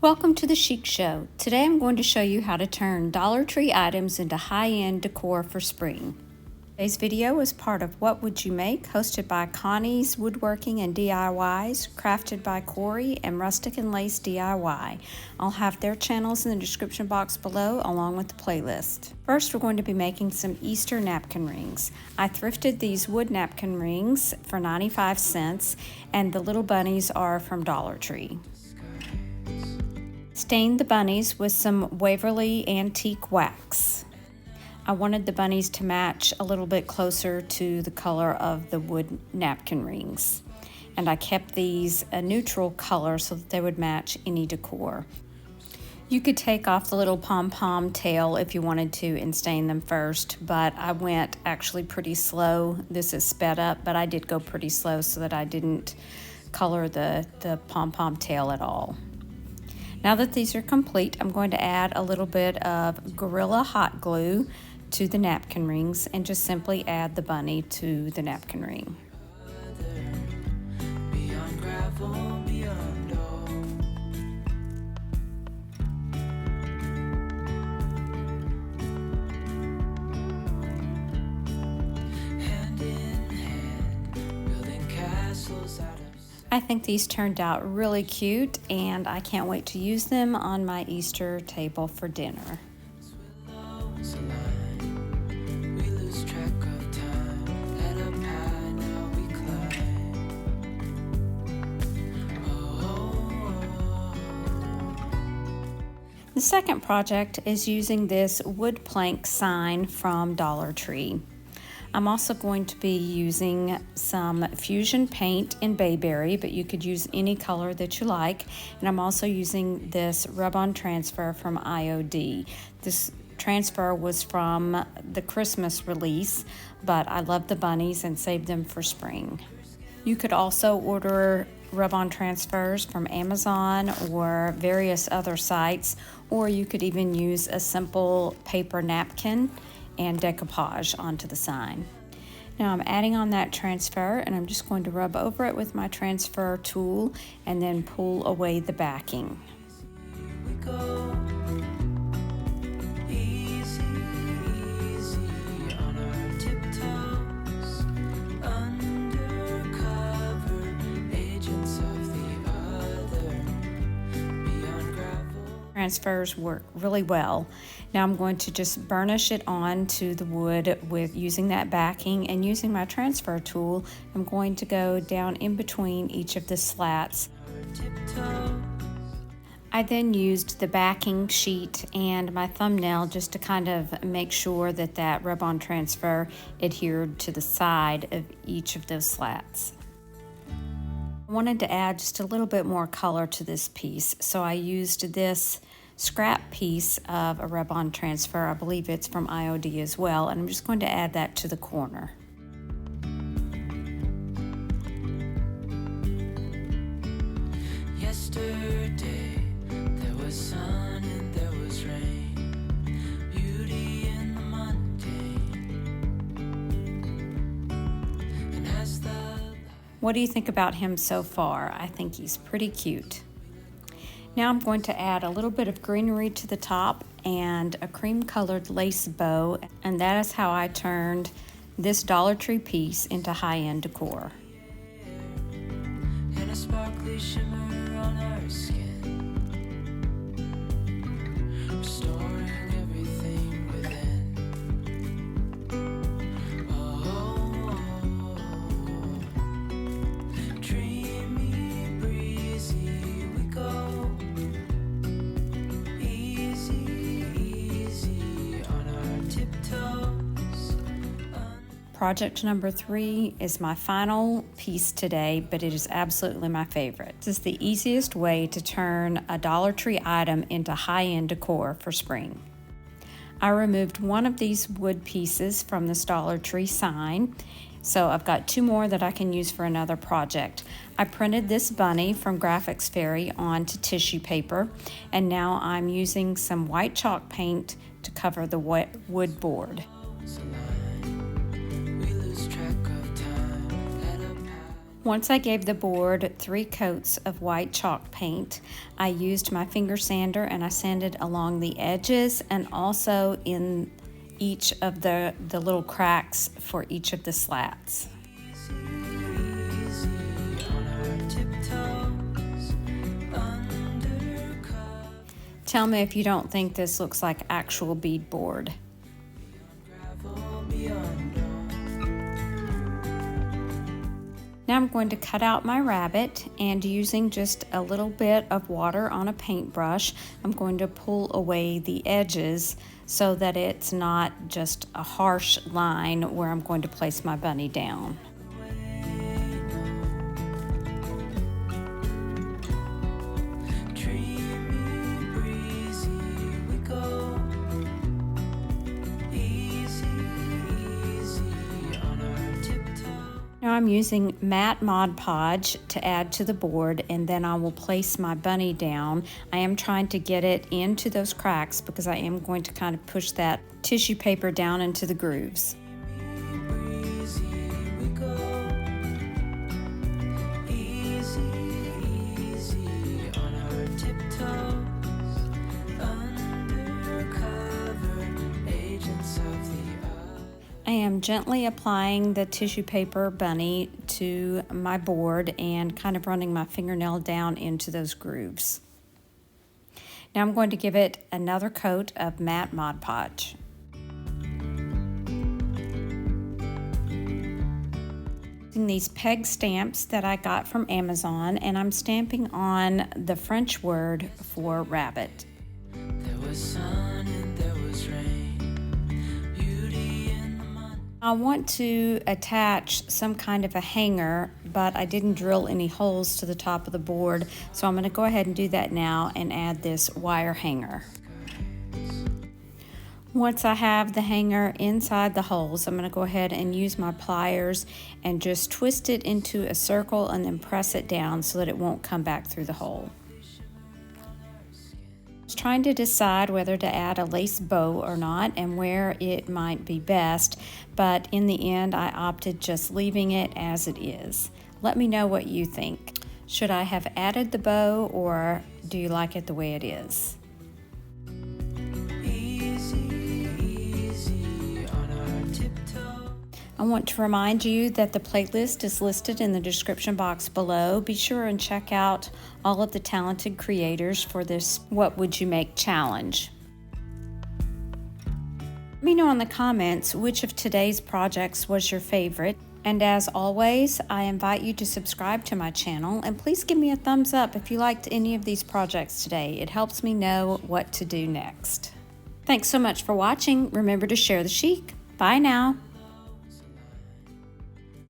Welcome to the Chic Show. Today I'm going to show you how to turn Dollar Tree items into high-end decor for spring. Today's video is part of What Would You Make, hosted by Connie's Woodworking and DIYs, crafted by Corey and Rustic and Lace DIY. I'll have their channels in the description box below along with the playlist. First, we're going to be making some Easter napkin rings. I thrifted these wood napkin rings for 95 cents and the little bunnies are from Dollar Tree. Stained the bunnies with some Waverly Antique Wax. I wanted the bunnies to match a little bit closer to the color of the wood napkin rings. And I kept these a neutral color so that they would match any decor. You could take off the little pom-pom tail if you wanted to and stain them first, but I went actually pretty slow. This is sped up, but I did go pretty slow so that I didn't color the pom-pom tail at all. Now that these are complete, I'm going to add a little bit of Gorilla Hot Glue to the napkin rings and just simply add the bunny to the napkin ring. I think these turned out really cute and I can't wait to use them on my Easter table for dinner. The second project is using this wood plank sign from Dollar Tree. I'm also going to be using some fusion paint in Bayberry, but you could use any color that you like. And I'm also using this rub-on transfer from IOD. This transfer was from the Christmas release, but I love the bunnies and saved them for spring. You could also order rub-on transfers from Amazon or various other sites, or you could even use a simple paper napkin and decoupage onto the sign. Now I'm adding on that transfer and I'm just going to rub over it with my transfer tool and then pull away the backing. Transfers work really well. Now I'm going to just burnish it on to the wood with using that backing, and using my transfer tool I'm going to go down in between each of the slats. I then used the backing sheet and my thumbnail just to kind of make sure that that rub-on transfer adhered to the side of each of those slats. I wanted to add just a little bit more color to this piece, so I used this scrap piece of a rub-on transfer. I believe it's from IOD as well, and I'm just going to add that to the corner. Yesterday there was sun and there was rain, beauty in the mundane. And as the What do you think about him so far? I think he's pretty cute. Now I'm going to add a little bit of greenery to the top and a cream-colored lace bow, and that is how I turned this Dollar Tree piece into high-end decor. and a sparkly shimmer on our skin, restoring everything within. Dreamy, breezy we go, easy on our tiptoes. Project number 3 is my final piece today, but it is absolutely my favorite. This is the easiest way to turn a Dollar Tree item into high-end decor for spring. I removed one of these wood pieces from this Dollar Tree sign, so I've got 2 more that I can use for another project. I printed this bunny from Graphics Fairy onto tissue paper, and now I'm using some white chalk paint to cover the wood board. Once I gave the board 3 coats of white chalk paint, I used my finger sander and I sanded along the edges and also in each of the little cracks for each of the slats. Tell me if you don't think this looks like actual beadboard. Now I'm going to cut out my rabbit, and using just a little bit of water on a paintbrush, I'm going to pull away the edges so that it's not just a harsh line where I'm going to place my bunny down. Now I'm using matte Mod Podge to add to the board, and then I will place my bunny down. I am trying to get it into those cracks because I am going to kind of push that tissue paper down into the grooves. I am gently applying the tissue paper bunny to my board and kind of running my fingernail down into those grooves. Now I'm going to give it another coat of matte Mod Podge. Using these peg stamps that I got from Amazon, and I'm stamping on the French word for rabbit. There was sun and there was rain. I want to attach some kind of a hanger, but I didn't drill any holes to the top of the board, so I'm going to go ahead and do that now and add this wire hanger. Once I have the hanger inside the holes, I'm going to go ahead and use my pliers and just twist it into a circle and then press it down so that it won't come back through the hole. I was trying to decide whether to add a lace bow or not and where it might be best, but in the end I opted just leaving it as it is. Let me know what you think. Should I have added the bow, or do you like it the way it is? I want to remind you that the playlist is listed in the description box below. Be sure and check out all of the talented creators for this What Would You Make challenge. Let me know in the comments which of today's projects was your favorite. And as always, I invite you to subscribe to my channel, and please give me a thumbs up if you liked any of these projects today. It helps me know what to do next. Thanks so much for watching. Remember to share the chic. Bye now.